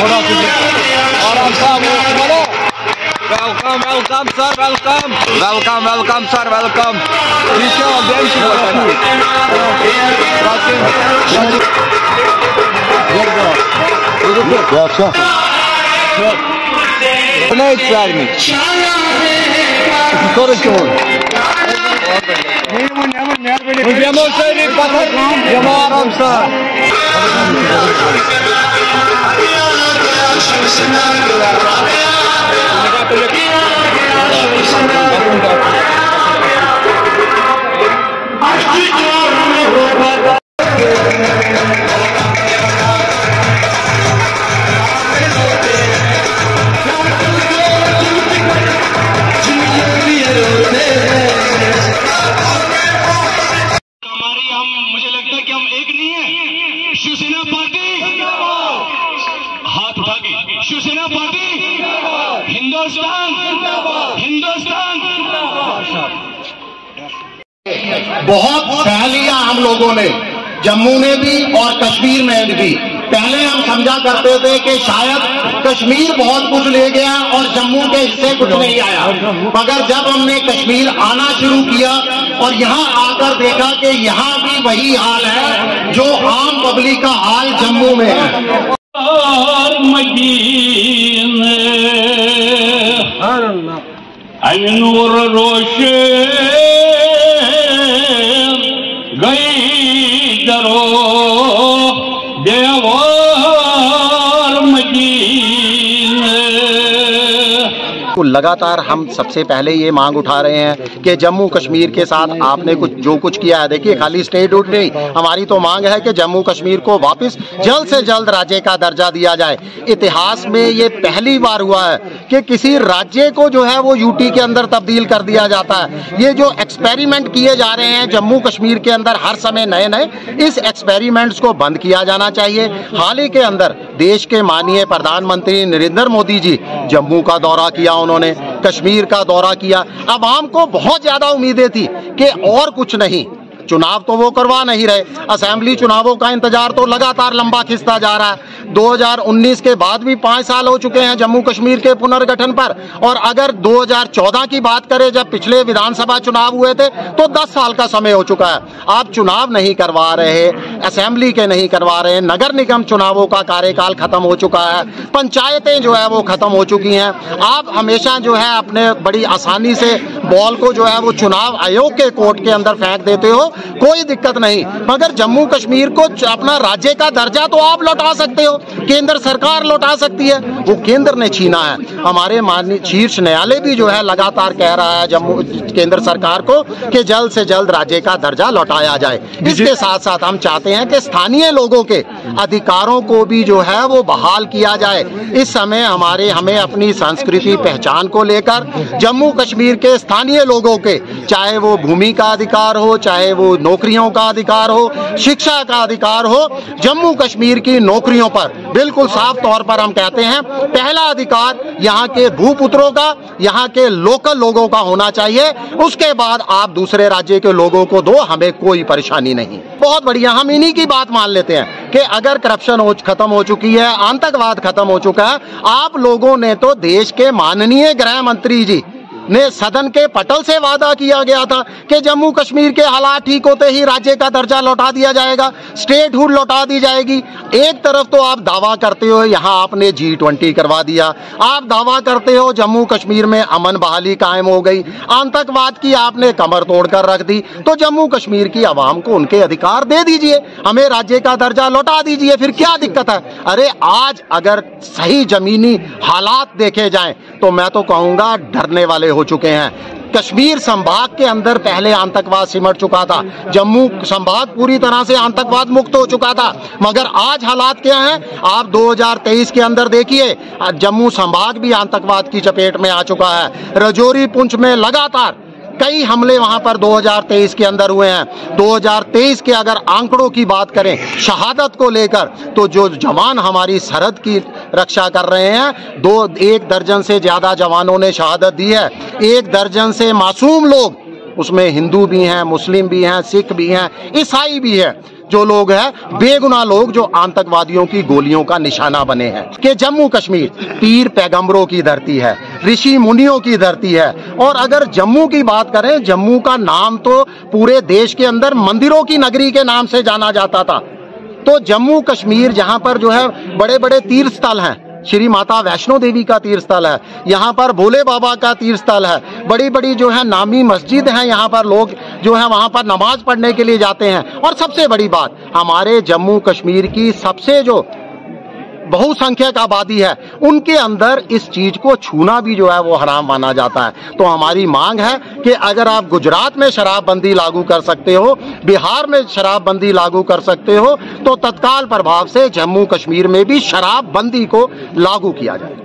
Welcome sir, welcome sir, welcome. मुझे लगता है कि हम एक नहीं है। शिवसेना पार्टी हाथ उठा के, शिवसेना पार्टी हिंदुस्तान हिंदुस्तान। बहुत पहल लिया हम लोगों ने, जम्मू में भी और कश्मीर में भी। पहले हम समझा करते थे कि शायद कश्मीर बहुत कुछ ले गया और जम्मू के हिस्से कुछ नहीं आया, मगर जब हमने कश्मीर आना शुरू किया और यहाँ आकर देखा कि यहाँ भी वही हाल है जो आम पब्लिक का हाल जम्मू में है। गई दरो लगातार हम सबसे पहले ये मांग उठा रहे हैं कि जम्मू कश्मीर के साथ आपने जो कुछ किया है, देखिए खाली स्टेटहुड नहीं, हमारी तो मांग है कि जम्मू कश्मीर को वापस जल्द से जल्द राज्य का दर्जा दिया जाए। इतिहास में ये पहली बार हुआ है कि किसी राज्य को जो है वो यूटी के अंदर तब्दील कर दिया जाता है। ये जो एक्सपेरिमेंट किए जा रहे हैं जम्मू कश्मीर के अंदर हर समय नए नए, इस एक्सपेरिमेंट्स को बंद किया जाना चाहिए। हाल ही के अंदर देश के माननीय प्रधानमंत्री नरेंद्र मोदी जी जम्मू का दौरा किया, उन्होंने कश्मीर का दौरा किया। अवाम को बहुत ज्यादा उम्मीदें थी कि और कुछ नहीं, चुनाव तो वो करवा नहीं रहे, असेंबली चुनावों का इंतजार तो लगातार लंबा खिंचता जा रहा है। 2019 के बाद भी 5 साल हो चुके हैं जम्मू कश्मीर के पुनर्गठन पर, और अगर 2014 की बात करें जब पिछले विधानसभा चुनाव हुए थे तो 10 साल का समय हो चुका है। आप चुनाव नहीं करवा रहे, असेंबली के नहीं करवा रहे, नगर निगम चुनावों का कार्यकाल खत्म हो चुका है, पंचायतें जो है वो खत्म हो चुकी हैं। आप हमेशा जो है अपने बड़ी आसानी से बॉल को जो है वो चुनाव आयोग के कोर्ट के अंदर फेंक देते हो, कोई दिक्कत नहीं, मगर जम्मू कश्मीर को अपना राज्य का दर्जा तो आप लौटा सकते हो, केंद्र सरकार लौटा सकती है, वो केंद्र ने छीना है। हमारे माननीय शीर्ष न्यायालय भी जो है लगातार कह रहा है जम्मू केंद्र सरकार को कि जल्द से जल्द राज्य का दर्जा लौटाया जाए। इसके साथ साथ हम चाहते हैं कि स्थानीय लोगों के अधिकारों को भी जो है वो बहाल किया जाए। इस समय हमें अपनी संस्कृति पहचान को लेकर जम्मू कश्मीर के स्थानीय लोगों के, चाहे वो भूमि का अधिकार हो, चाहे वो नौकरियों का अधिकार हो, शिक्षा का अधिकार हो, जम्मू कश्मीर की नौकरियों पर बिल्कुल साफ तौर पर हम कहते हैं पहला अधिकार यहाँ के भूपुत्रों का, यहाँ के लोकल लोगों का होना चाहिए। उसके बाद आप दूसरे राज्य के लोगों को दो, हमें कोई परेशानी नहीं। बहुत बढ़िया, हम इन्हीं की बात मान लेते हैं कि अगर करप्शन खत्म हो चुकी है, आतंकवाद खत्म हो चुका है, आप लोगों ने तो देश के माननीय गृह मंत्री जी ने सदन के पटल से वादा किया गया था कि जम्मू कश्मीर के हालात ठीक होते ही राज्य का दर्जा लौटा दिया जाएगा, स्टेटहुड लौटा दी जाएगी। एक तरफ तो आप दावा करते हो यहाँ आपने G20 करवा दिया, आप दावा करते हो जम्मू कश्मीर में अमन बहाली कायम हो गई, आतंकवाद की आपने कमर तोड़ कर रख दी, तो जम्मू कश्मीर की आवाम को उनके अधिकार दे दीजिए, हमें राज्य का दर्जा लौटा दीजिए, फिर क्या दिक्कत है। अरे आज अगर सही जमीनी हालात देखे जाएं तो मैं तो कहूँगा डरने वाले हो चुके हैं। कश्मीर संभाग के अंदर पहले आतंकवाद सिमट चुका था, जम्मू संभाग पूरी तरह से आतंकवाद मुक्त हो चुका था, मगर आज हालात क्या हैं आप 2023 के अंदर देखिए, जम्मू संभाग भी आतंकवाद की चपेट में आ चुका है। रजौरी पुंछ में लगातार कई हमले वहां पर 2023 के अंदर हुए हैं। 2023 के अगर आंकड़ों की बात करें शहादत को लेकर, तो जो जवान हमारी सरहद की रक्षा कर रहे हैं, 1 दर्जन से ज्यादा जवानों ने शहादत दी है। 1 दर्जन से मासूम लोग, उसमें हिंदू भी हैं, मुस्लिम भी हैं, सिख भी हैं, ईसाई भी हैं, जो लोग हैं, बेगुनाह लोग जो आतंकवादियों की गोलियों का निशाना बने हैं। कि जम्मू कश्मीर पीर पैगंबरों की धरती है, ऋषि मुनियों की धरती है। और अगर जम्मू की बात करें, जम्मू का नाम तो पूरे देश के अंदर मंदिरों की नगरी के नाम से जाना जाता था। तो जम्मू कश्मीर जहां पर जो है बड़े बड़े तीर्थ स्थल हैं, श्री माता वैष्णो देवी का तीर्थ स्थल है, यहाँ पर भोले बाबा का तीर्थ स्थल है, बड़ी बड़ी जो है नामी मस्जिद हैं, यहाँ पर लोग जो है वहाँ पर नमाज पढ़ने के लिए जाते हैं। और सबसे बड़ी बात, हमारे जम्मू कश्मीर की सबसे जो बहुसंख्यक आबादी है, उनके अंदर इस चीज को छूना भी जो है वो हराम माना जाता है। तो हमारी मांग है कि अगर आप गुजरात में शराबबंदी लागू कर सकते हो, बिहार में शराबबंदी लागू कर सकते हो, तो तत्काल प्रभाव से जम्मू कश्मीर में भी शराबबंदी को लागू किया जाए।